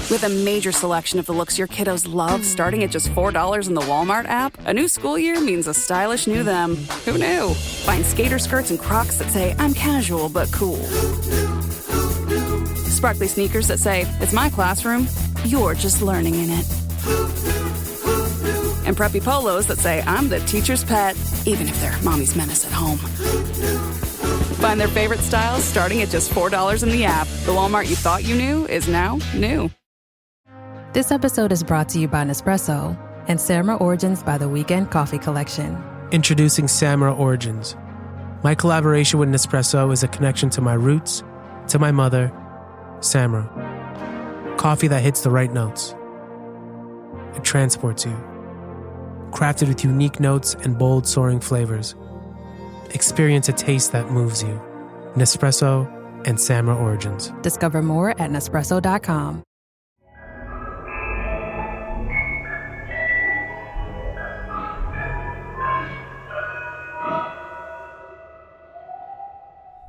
With a major selection of the looks your kiddos love starting at just $4 in the Walmart app, a new school year means a stylish new them. Who knew? Find skater skirts and Crocs that say, I'm casual but cool. Sparkly sneakers that say, it's my classroom, you're just learning in it. And preppy polos that say, I'm the teacher's pet, even if they're mommy's menace at home. Find their favorite styles starting at just $4 in the app. The Walmart you thought you knew is now new. This episode is brought to you by Nespresso and Samra Origins by the Weekend Coffee Collection. Introducing Samra Origins. My collaboration with Nespresso is a connection to my roots, to my mother, Samra. Coffee that hits the right notes. It transports you. Crafted with unique notes and bold soaring flavors. Experience a taste that moves you. Nespresso and Samra Origins. Discover more at Nespresso.com.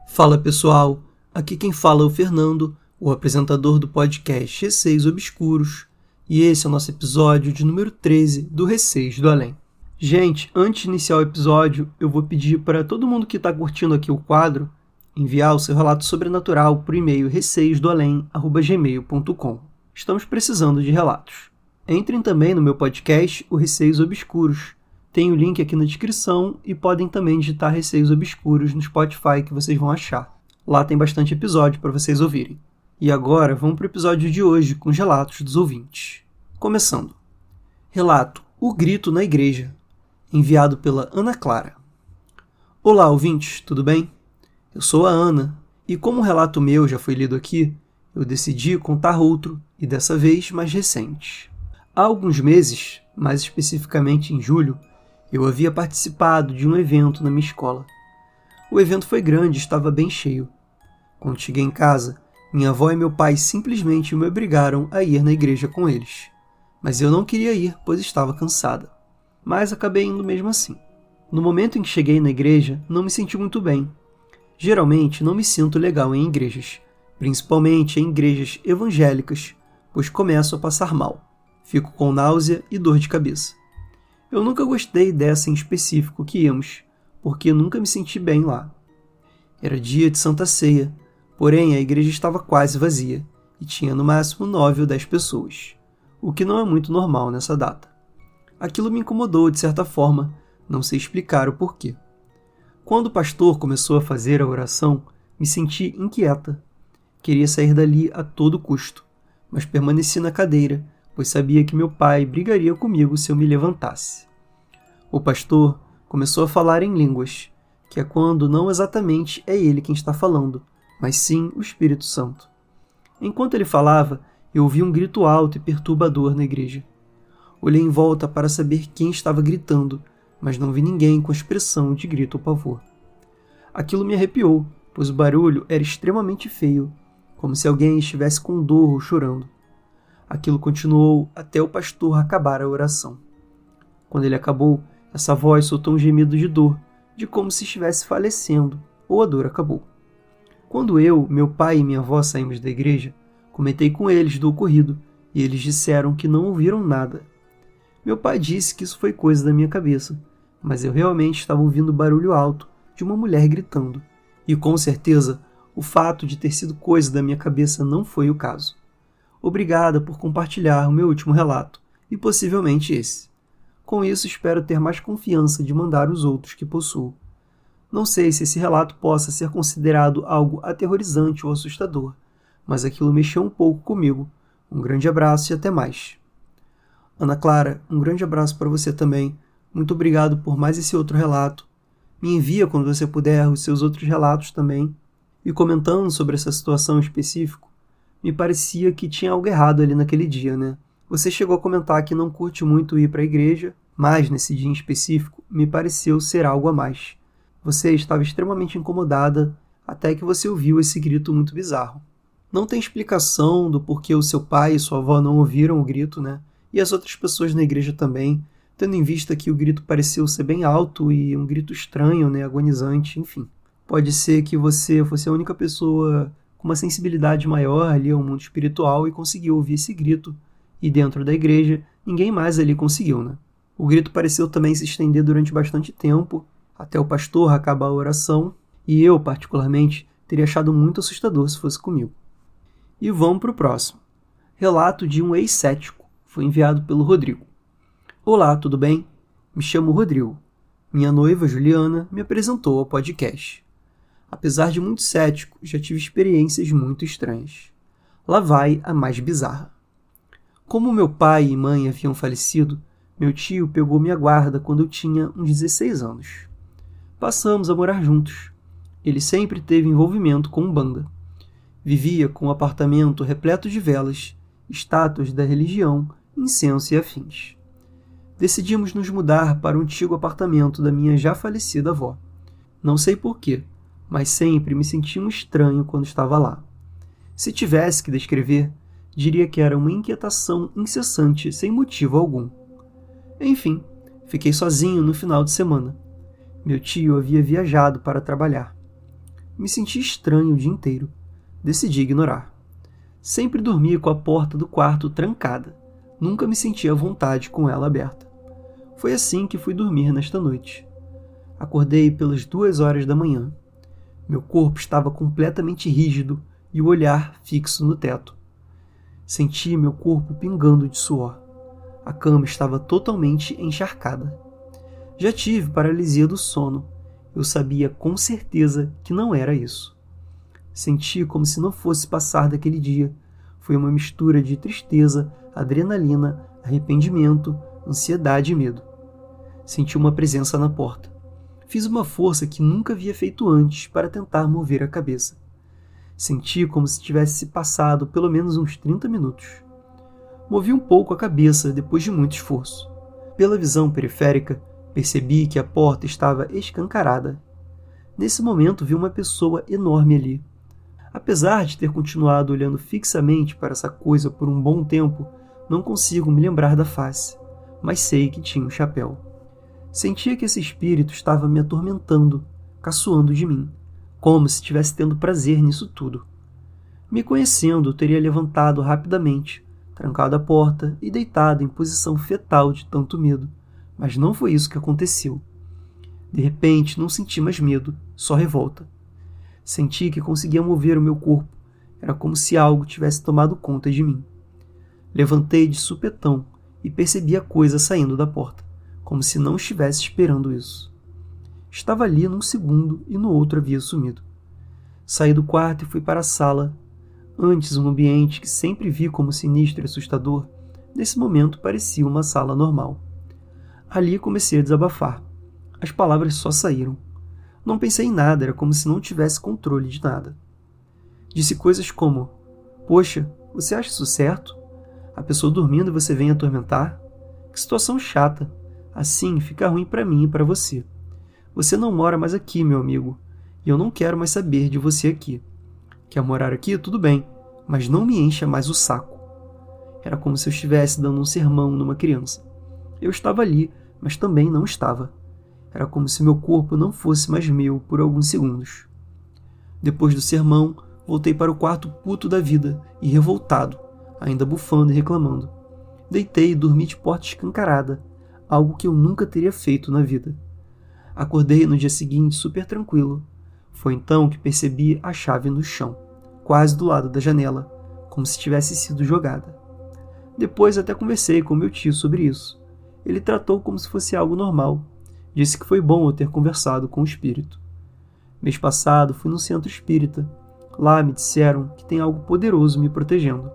Fala pessoal, aqui quem fala é o Fernando, o apresentador do podcast Receios Obscuros, e esse é o nosso episódio de número 13 do Receios do Além. Gente, antes de iniciar o episódio, eu vou pedir para todo mundo que está curtindo aqui o quadro enviar o seu relato sobrenatural por e-mail receiodoalém@gmail.com. Estamos precisando de relatos. Entrem também no meu podcast, o Receios Obscuros. Tem o link aqui na descrição e podem também digitar Receios Obscuros no Spotify que vocês vão achar. Lá tem bastante episódio para vocês ouvirem. E agora vamos para o episódio de hoje com os relatos dos ouvintes. Começando. Relato O Grito na Igreja, enviado pela Ana Clara. Olá, ouvintes, tudo bem? Eu sou a Ana e como o relato meu já foi lido aqui, eu decidi contar outro e dessa vez mais recente. Há alguns meses, mais especificamente em julho, eu havia participado de um evento na minha escola. O evento foi grande e estava bem cheio. Quando cheguei em casa, minha avó e meu pai simplesmente me obrigaram a ir na igreja com eles. Mas eu não queria ir, pois estava cansada. Mas acabei indo mesmo assim. No momento em que cheguei na igreja, não me senti muito bem. Geralmente não me sinto legal em igrejas, principalmente em igrejas evangélicas, pois começo a passar mal. Fico com náusea e dor de cabeça. Eu nunca gostei dessa em específico que íamos, porque nunca me senti bem lá. Era dia de Santa Ceia, porém a igreja estava quase vazia, e tinha no máximo 9 ou 10 pessoas, o que não é muito normal nessa data. Aquilo me incomodou de certa forma, não sei explicar o porquê. Quando o pastor começou a fazer a oração, me senti inquieta. Queria sair dali a todo custo, mas permaneci na cadeira, pois sabia que meu pai brigaria comigo se eu me levantasse. O pastor começou a falar em línguas, que é quando não exatamente é ele quem está falando, mas sim o Espírito Santo. Enquanto ele falava, eu ouvi um grito alto e perturbador na igreja. Olhei em volta para saber quem estava gritando, mas não vi ninguém com expressão de grito ou pavor. Aquilo me arrepiou, pois o barulho era extremamente feio, como se alguém estivesse com dor ou chorando. Aquilo continuou até o pastor acabar a oração. Quando ele acabou, essa voz soltou um gemido de dor, de como se estivesse falecendo, ou a dor acabou. Quando eu, meu pai e minha avó saímos da igreja, comentei com eles do ocorrido, e eles disseram que não ouviram nada. Meu pai disse que isso foi coisa da minha cabeça, mas eu realmente estava ouvindo barulho alto de uma mulher gritando, e com certeza o fato de ter sido coisa da minha cabeça não foi o caso. Obrigada por compartilhar o meu último relato, e possivelmente esse. Com isso, espero ter mais confiança de mandar os outros que possuo. Não sei se esse relato possa ser considerado algo aterrorizante ou assustador, mas aquilo mexeu um pouco comigo. Um grande abraço e até mais. Ana Clara, um grande abraço para você também. Muito obrigado por mais esse outro relato. Me envia, quando você puder, os seus outros relatos também. E comentando sobre essa situação em específico, me parecia que tinha algo errado ali naquele dia, né? Você chegou a comentar que não curte muito ir para a igreja, mas nesse dia em específico me pareceu ser algo a mais. Você estava extremamente incomodada até que você ouviu esse grito muito bizarro. Não tem explicação do porquê o seu pai e sua avó não ouviram o grito, né? E as outras pessoas na igreja também, tendo em vista que o grito pareceu ser bem alto e um grito estranho, né? Agonizante, enfim. Pode ser que você fosse a única pessoa com uma sensibilidade maior ali ao mundo espiritual e conseguiu ouvir esse grito, e dentro da igreja, ninguém mais ali conseguiu, né? O grito pareceu também se estender durante bastante tempo, até o pastor acabar a oração, e eu, particularmente, teria achado muito assustador se fosse comigo. E vamos para o próximo. Relato de um ex-cético. Foi enviado pelo Rodrigo. Olá, tudo bem? Me chamo Rodrigo. Minha noiva, Juliana, me apresentou ao podcast. Apesar de muito cético, já tive experiências muito estranhas. Lá vai a mais bizarra. Como meu pai e mãe haviam falecido, meu tio pegou minha guarda quando eu tinha uns 16 anos. Passamos a morar juntos. Ele sempre teve envolvimento com Umbanda. Vivia com um apartamento repleto de velas, estátuas da religião, incenso e afins. Decidimos nos mudar para o antigo apartamento da minha já falecida avó. Não sei porquê, mas sempre me senti um estranho quando estava lá. Se tivesse que descrever, diria que era uma inquietação incessante sem motivo algum. Enfim, fiquei sozinho no final de semana. Meu tio havia viajado para trabalhar. Me senti estranho o dia inteiro. Decidi ignorar. Sempre dormi com a porta do quarto trancada. Nunca me senti à vontade com ela aberta. Foi assim que fui dormir nesta noite. Acordei pelas 2 horas da manhã. Meu corpo estava completamente rígido e o olhar fixo no teto. Senti meu corpo pingando de suor. A cama estava totalmente encharcada. Já tive paralisia do sono. Eu sabia com certeza que não era isso. Senti como se não fosse passar daquele dia. Foi uma mistura de tristeza, adrenalina, arrependimento, ansiedade e medo. Senti uma presença na porta. Fiz uma força que nunca havia feito antes para tentar mover a cabeça. Senti como se tivesse passado pelo menos uns 30 minutos. Movi um pouco a cabeça depois de muito esforço. Pela visão periférica, percebi que a porta estava escancarada. Nesse momento vi uma pessoa enorme ali. Apesar de ter continuado olhando fixamente para essa coisa por um bom tempo, não consigo me lembrar da face, mas sei que tinha um chapéu. Sentia que esse espírito estava me atormentando, caçoando de mim, como se estivesse tendo prazer nisso tudo. Me conhecendo, eu teria levantado rapidamente, trancado a porta e deitado em posição fetal de tanto medo, mas não foi isso que aconteceu. De repente, não senti mais medo, só revolta. Senti que conseguia mover o meu corpo, era como se algo tivesse tomado conta de mim. Levantei de supetão e percebi a coisa saindo da porta, como se não estivesse esperando isso. Estava ali num segundo e no outro havia sumido. Saí do quarto e fui para a sala. Antes, um ambiente que sempre vi como sinistro e assustador, nesse momento parecia uma sala normal. Ali comecei a desabafar. As palavras só saíram. Não pensei em nada, era como se não tivesse controle de nada. Disse coisas como: "Poxa, você acha isso certo? A pessoa dormindo e você vem atormentar? Que situação chata. Assim fica ruim para mim e para você. Você não mora mais aqui, meu amigo, e eu não quero mais saber de você aqui. Quer morar aqui? Tudo bem, mas não me encha mais o saco." Era como se eu estivesse dando um sermão numa criança. Eu estava ali, mas também não estava. Era como se meu corpo não fosse mais meu por alguns segundos. Depois do sermão, voltei para o quarto puto da vida e revoltado, ainda bufando e reclamando. Deitei e dormi de porta escancarada, algo que eu nunca teria feito na vida. Acordei no dia seguinte super tranquilo. Foi então que percebi a chave no chão, quase do lado da janela, como se tivesse sido jogada. Depois até conversei com meu tio sobre isso. Ele tratou como se fosse algo normal. Disse que foi bom eu ter conversado com o espírito. Mês passado fui no centro espírita. Lá me disseram que tem algo poderoso me protegendo.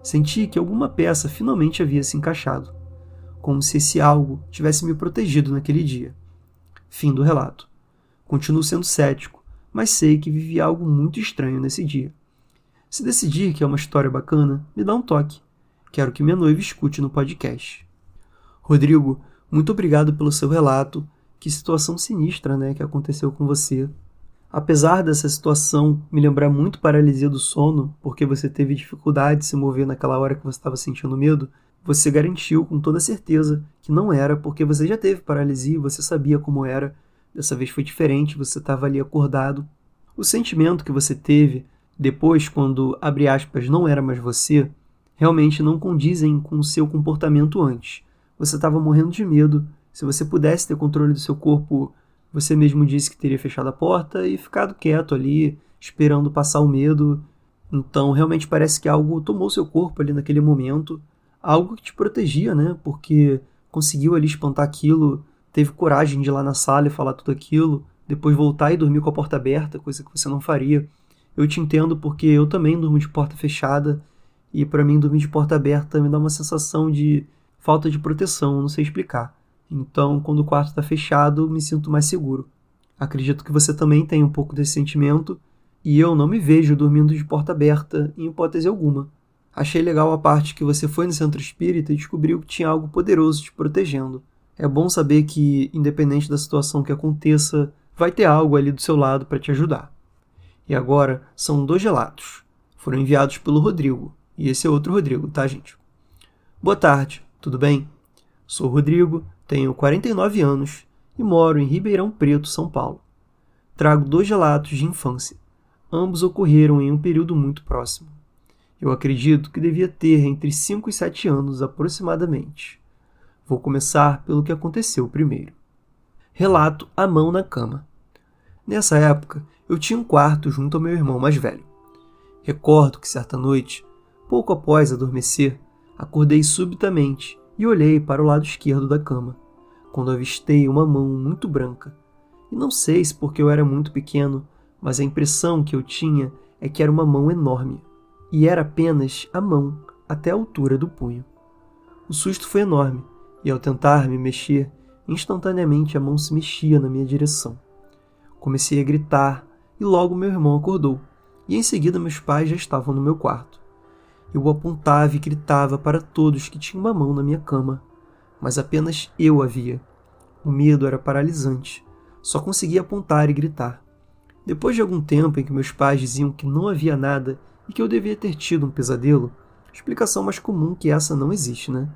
Senti que alguma peça finalmente havia se encaixado, como se esse algo tivesse me protegido naquele dia. Fim do relato. Continuo sendo cético, mas sei que vivi algo muito estranho nesse dia. Se decidir que é uma história bacana, me dá um toque. Quero que minha noiva escute no podcast. Rodrigo, muito obrigado pelo seu relato. Que situação sinistra, né, que aconteceu com você. Apesar dessa situação me lembrar muito paralisia do sono, porque você teve dificuldade de se mover naquela hora que você estava sentindo medo, você garantiu com toda certeza que não era, porque você já teve paralisia, você sabia como era. Dessa vez foi diferente, você estava ali acordado. O sentimento que você teve Depois, quando, abre aspas, não era mais você, realmente não condizem com o seu comportamento antes. Você estava morrendo de medo. Se você pudesse ter controle do seu corpo, você mesmo disse que teria fechado a porta e ficado quieto ali, esperando passar o medo. Então, realmente parece que algo tomou seu corpo ali naquele momento. Algo que te protegia, né? Porque conseguiu ali espantar aquilo, teve coragem de ir lá na sala e falar tudo aquilo, depois voltar e dormir com a porta aberta, coisa que você não faria. Eu te entendo porque eu também durmo de porta fechada e para mim dormir de porta aberta me dá uma sensação de falta de proteção, não sei explicar. Então, quando o quarto está fechado, me sinto mais seguro. Acredito que você também tem um pouco desse sentimento e eu não me vejo dormindo de porta aberta em hipótese alguma. Achei legal a parte que você foi no centro espírita e descobriu que tinha algo poderoso te protegendo. É bom saber que, independente da situação que aconteça, vai ter algo ali do seu lado para te ajudar. E agora, são 2 relatos. Foram enviados pelo Rodrigo. E esse é outro Rodrigo, tá, gente? Boa tarde, tudo bem? Sou o Rodrigo, tenho 49 anos e moro em Ribeirão Preto, São Paulo. Trago 2 relatos de infância. Ambos ocorreram em um período muito próximo. Eu acredito que devia ter entre 5 e 7 anos aproximadamente. Vou começar pelo que aconteceu primeiro. Relato A Mão na Cama. Nessa época, eu tinha um quarto junto ao meu irmão mais velho. Recordo que certa noite, pouco após adormecer, acordei subitamente e olhei para o lado esquerdo da cama, quando avistei uma mão muito branca. E não sei se porque eu era muito pequeno, mas a impressão que eu tinha é que era uma mão enorme. E era apenas a mão, até a altura do punho. O susto foi enorme, e ao tentar me mexer, instantaneamente a mão se mexia na minha direção. Comecei a gritar, e logo meu irmão acordou, e em seguida meus pais já estavam no meu quarto. Eu apontava e gritava para todos que tinha uma mão na minha cama, mas apenas eu a via. O medo era paralisante, só conseguia apontar e gritar. Depois de algum tempo em que meus pais diziam que não havia nada e que eu devia ter tido um pesadelo, explicação mais comum que essa não existe, né?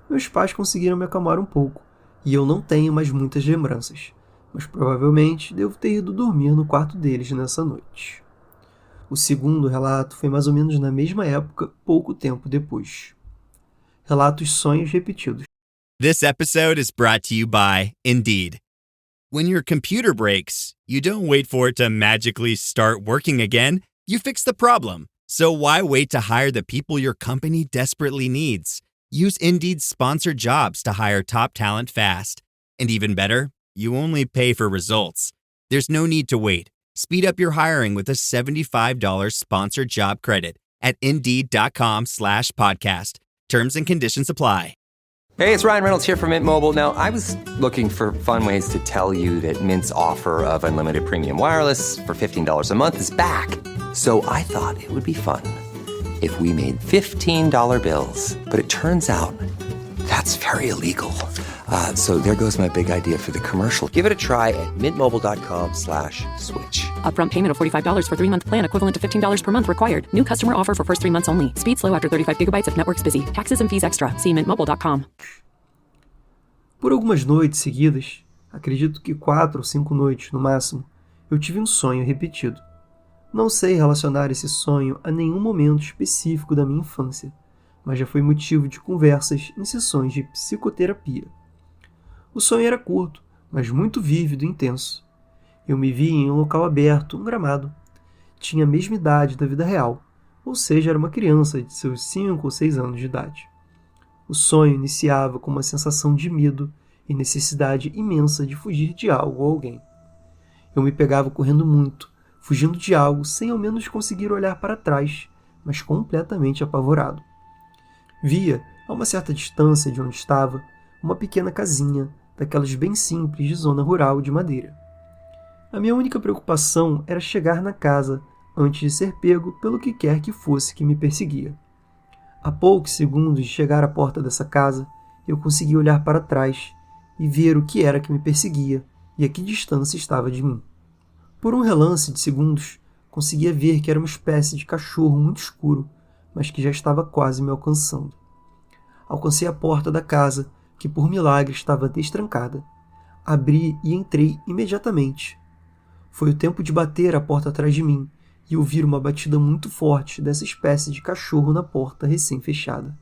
Meus pais conseguiram me acalmar um pouco, e eu não tenho mais muitas lembranças, mas provavelmente devo ter ido dormir no quarto deles nessa noite. O segundo relato foi mais ou menos na mesma época, pouco tempo depois. Relatos sonhos repetidos. This episode is brought to you by Indeed. When your computer breaks, you don't wait for it to magically start working again. You fix the problem. So why wait to hire the people your company desperately needs? Use Indeed's sponsored jobs to hire top talent fast. And even better, you only pay for results. There's no need to wait. Speed up your hiring with a $75 sponsored job credit at Indeed.com/podcast. Terms and conditions apply. Hey, it's Ryan Reynolds here from Mint Mobile. Now, I was looking for fun ways to tell you that Mint's offer of unlimited premium wireless for $15 a month is back. So I thought it would be fun if we made $15 bills. But it turns out that's very illegal. So there goes my big idea for the commercial. Give it a try at mintmobile.com/switch. Upfront payment of $45 for 3-month plan, equivalent to $15 per month required. New customer offer for first 3 months only. Speed slow after 35 gigabytes if network's busy. Taxes and fees extra. See mintmobile.com. Por algumas noites seguidas, acredito que 4 ou 5 noites no máximo, eu tive um sonho repetido. Não sei relacionar esse sonho a nenhum momento específico da minha infância, mas já foi motivo de conversas em sessões de psicoterapia. O sonho era curto, mas muito vívido e intenso. Eu me via em um local aberto, um gramado. Tinha a mesma idade da vida real, ou seja, era uma criança de seus 5 ou 6 anos de idade. O sonho iniciava com uma sensação de medo e necessidade imensa de fugir de algo ou alguém. Eu me pegava correndo muito, fugindo de algo sem ao menos conseguir olhar para trás, mas completamente apavorado. Via, a uma certa distância de onde estava, uma pequena casinha, daquelas bem simples de zona rural de madeira. A minha única preocupação era chegar na casa antes de ser pego pelo que quer que fosse que me perseguia. A poucos segundos de chegar à porta dessa casa, eu consegui olhar para trás e ver o que era que me perseguia e a que distância estava de mim. Por um relance de segundos, conseguia ver que era uma espécie de cachorro muito escuro, mas que já estava quase me alcançando. Alcancei a porta da casa, que por milagre estava destrancada. Abri e entrei imediatamente. Foi o tempo de bater a porta atrás de mim, e ouvir uma batida muito forte dessa espécie de cachorro na porta recém-fechada.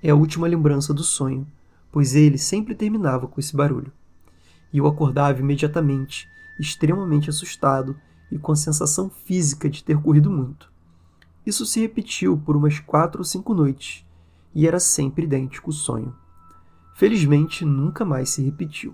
É a última lembrança do sonho, pois ele sempre terminava com esse barulho. E eu acordava imediatamente, extremamente assustado e com a sensação física de ter corrido muito. Isso se repetiu por umas 4 ou 5 noites, e era sempre idêntico o sonho. Felizmente, nunca mais se repetiu.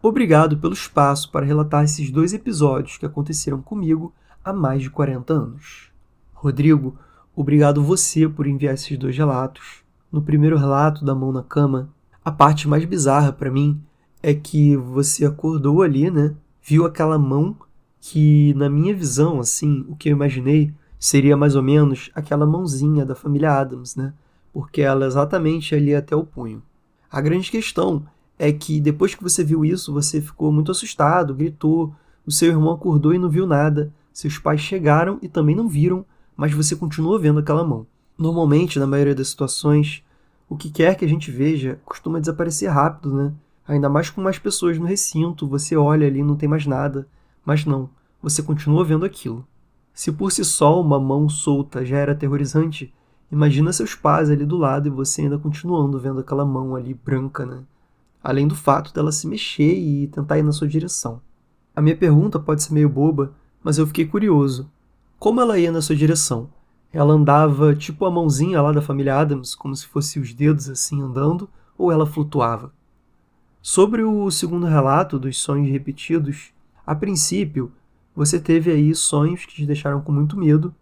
Obrigado pelo espaço para relatar esses 2 episódios que aconteceram comigo há mais de 40 anos. Rodrigo, obrigado você por enviar esses 2 relatos. No primeiro relato da mão na cama, a parte mais bizarra para mim é que você acordou ali, né? Viu aquela mão que, na minha visão, assim, o que eu imaginei seria mais ou menos aquela mãozinha da família Addams, né? Porque ela é exatamente ali até o punho. A grande questão é que depois que você viu isso, você ficou muito assustado, gritou, o seu irmão acordou e não viu nada, seus pais chegaram e também não viram, mas você continuou vendo aquela mão. Normalmente, na maioria das situações, o que quer que a gente veja costuma desaparecer rápido, né? Ainda mais com mais pessoas no recinto, você olha ali e não tem mais nada. Mas não, você continua vendo aquilo. Se por si só uma mão solta já era aterrorizante, imagina seus pais ali do lado e você ainda continuando vendo aquela mão ali branca, né? Além do fato dela se mexer e tentar ir na sua direção. A minha pergunta pode ser meio boba, mas eu fiquei curioso. Como ela ia na sua direção? Ela andava tipo a mãozinha lá da família Addams, como se fosse os dedos assim andando, ou ela flutuava? Sobre o segundo relato dos sonhos repetidos, a princípio, você teve aí sonhos que te deixaram com muito medo.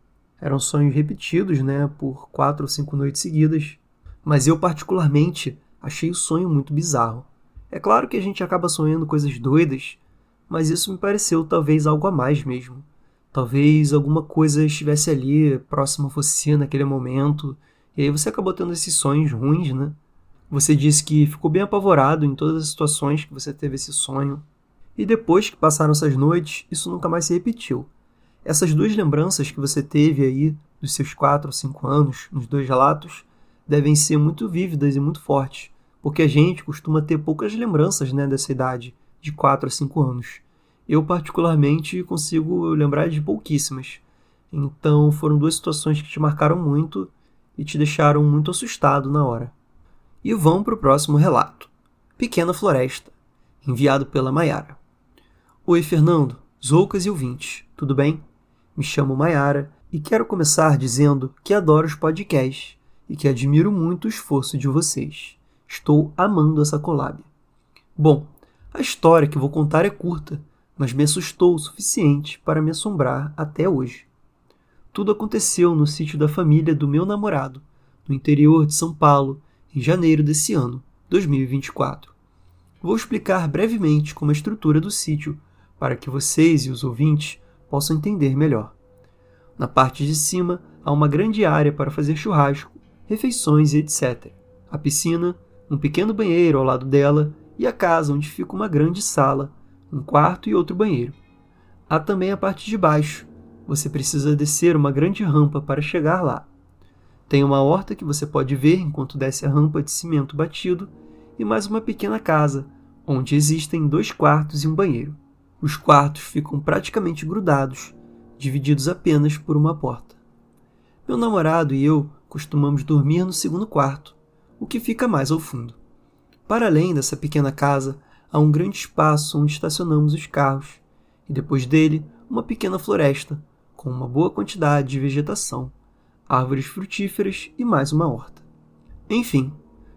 Eram sonhos repetidos, né, por 4 ou 5 noites seguidas. Mas eu, particularmente, achei o sonho muito bizarro. É claro que a gente acaba sonhando coisas doidas, mas isso me pareceu talvez algo a mais mesmo. Talvez alguma coisa estivesse ali, próxima a você naquele momento, e aí você acabou tendo esses sonhos ruins, né? Você disse que ficou bem apavorado em todas as situações que você teve esse sonho. E depois que passaram essas noites, isso nunca mais se repetiu. Essas 2 lembranças que você teve aí, dos seus 4 ou 5 anos, nos 2 relatos, devem ser muito vívidas e muito fortes, porque a gente costuma ter poucas lembranças, né, dessa idade, de 4 a 5 anos. Eu, particularmente, consigo lembrar de pouquíssimas. Então, foram 2 situações que te marcaram muito e te deixaram muito assustado na hora. E vamos para o próximo relato. Pequena Floresta, enviado pela Maiara. Oi, Fernando, Zoucas e ouvintes, tudo bem? Me chamo Maiara e quero começar dizendo que adoro os podcasts e que admiro muito o esforço de vocês. Estou amando essa collab. Bom, a história que vou contar é curta, mas me assustou o suficiente para me assombrar até hoje. Tudo aconteceu no sítio da família do meu namorado, no interior de São Paulo, em janeiro desse ano, 2024. Vou explicar brevemente como é a estrutura do sítio, para que vocês e os ouvintes possam entender melhor. Na parte de cima, há uma grande área para fazer churrasco, refeições e etc. A piscina, um pequeno banheiro ao lado dela e a casa onde fica uma grande sala, um quarto e outro banheiro. Há também a parte de baixo. Você precisa descer uma grande rampa para chegar lá. Tem uma horta que você pode ver enquanto desce a rampa de cimento batido e mais uma pequena casa, onde existem 2 quartos e um banheiro. Os quartos ficam praticamente grudados, divididos apenas por uma porta. Meu namorado e eu costumamos dormir no segundo quarto, o que fica mais ao fundo. Para além dessa pequena casa, há um grande espaço onde estacionamos os carros, e depois dele, uma pequena floresta, com uma boa quantidade de vegetação, árvores frutíferas e mais uma horta. Enfim,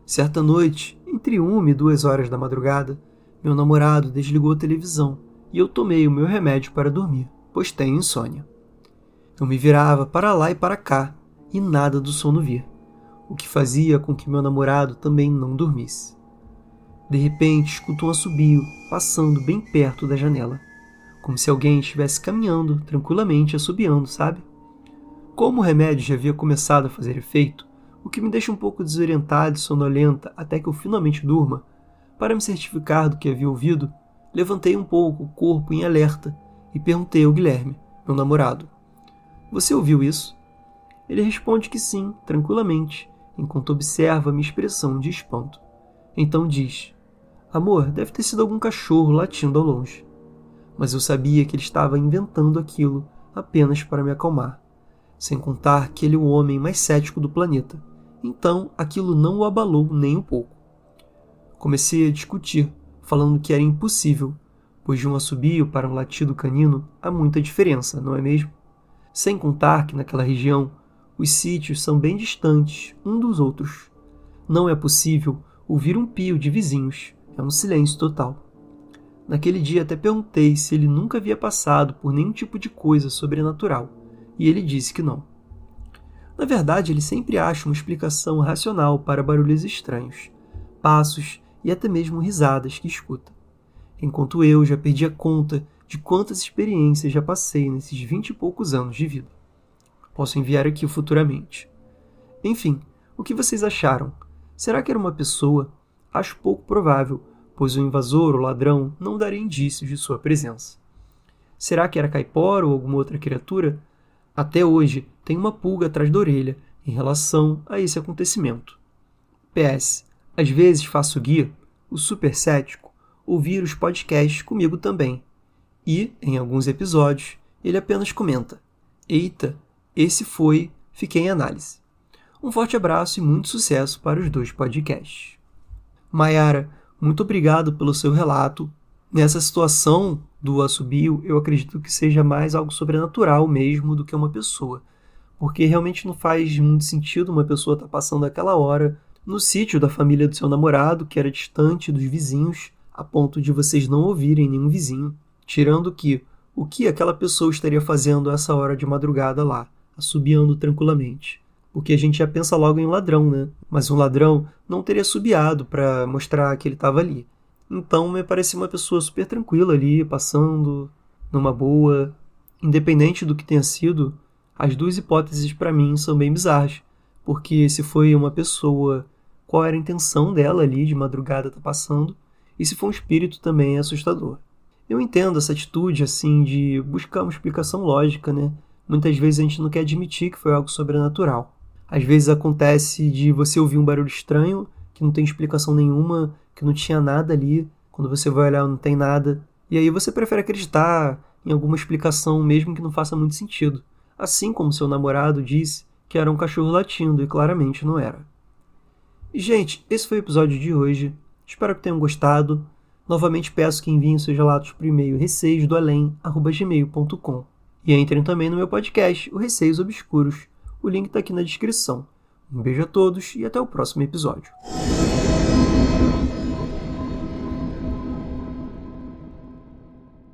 certa noite, entre 1 e 2 horas da madrugada, meu namorado desligou a televisão e eu tomei o meu remédio para dormir, pois tenho insônia. Eu me virava para lá e para cá, e nada do sono vir, o que fazia com que meu namorado também não dormisse. De repente, escuto um assobio passando bem perto da janela, como se alguém estivesse caminhando tranquilamente assobiando, sabe? Como o remédio já havia começado a fazer efeito, o que me deixa um pouco desorientada e sonolenta até que eu finalmente durma, para me certificar do que havia ouvido, levantei um pouco o corpo em alerta e perguntei ao Guilherme, meu namorado: "Você ouviu isso?" Ele responde que sim, tranquilamente, enquanto observa minha expressão de espanto. Então diz: "Amor, deve ter sido algum cachorro latindo ao longe." Mas eu sabia que ele estava inventando aquilo apenas para me acalmar. Sem contar que ele é o homem mais cético do planeta. Então, aquilo não o abalou nem um pouco. Comecei a discutir, falando que era impossível, pois de um assobio para um latido canino há muita diferença, não é mesmo? Sem contar que naquela região, os sítios são bem distantes um dos outros. Não é possível ouvir um pio de vizinhos, é um silêncio total. Naquele dia até perguntei se ele nunca havia passado por nenhum tipo de coisa sobrenatural, e ele disse que não. Na verdade, ele sempre acha uma explicação racional para barulhos estranhos, passos e até mesmo risadas que escuta. Enquanto eu já perdi a conta de quantas experiências já passei nesses 20 e poucos anos de vida. Posso enviar aqui futuramente. Enfim, o que vocês acharam? Será que era uma pessoa? Acho pouco provável, pois o invasor ou ladrão não daria indícios de sua presença. Será que era caipora ou alguma outra criatura? Até hoje, tem uma pulga atrás da orelha em relação a esse acontecimento. PS. Às vezes faço guia, o super cético, ouvir os podcasts comigo também. E, em alguns episódios, ele apenas comenta: eita, esse foi, fiquei em análise. Um forte abraço e muito sucesso para os 2 podcasts. Mayara, muito obrigado pelo seu relato. Nessa situação do assobio, eu acredito que seja mais algo sobrenatural mesmo do que uma pessoa. Porque realmente não faz muito sentido uma pessoa estar passando aquela hora no sítio da família do seu namorado, que era distante dos vizinhos, a ponto de vocês não ouvirem nenhum vizinho. Tirando que, o que aquela pessoa estaria fazendo a essa hora de madrugada lá, assobiando tranquilamente? Porque a gente já pensa logo em um ladrão, né? Mas um ladrão não teria assobiado para mostrar que ele estava ali. Então me parecia uma pessoa super tranquila ali, passando numa boa. Independente do que tenha sido, as 2 hipóteses para mim são bem bizarras. Porque se foi uma pessoa, qual era a intenção dela ali de madrugada tá passando? E se for um espírito também é assustador. Eu entendo essa atitude assim de buscar uma explicação lógica, né? Muitas vezes a gente não quer admitir que foi algo sobrenatural. Às vezes acontece de você ouvir um barulho estranho, que não tem explicação nenhuma, que não tinha nada ali, quando você vai olhar não tem nada, e aí você prefere acreditar em alguma explicação mesmo que não faça muito sentido. Assim como seu namorado disse que era um cachorro latindo, e claramente não era. E, gente, esse foi o episódio de hoje. Espero que tenham gostado. Novamente peço que enviem seus relatos por e-mail receiodoalém@gmail.com. E entrem também no meu podcast, o Receios Obscuros. O link está aqui na descrição. Um beijo a todos e até o próximo episódio.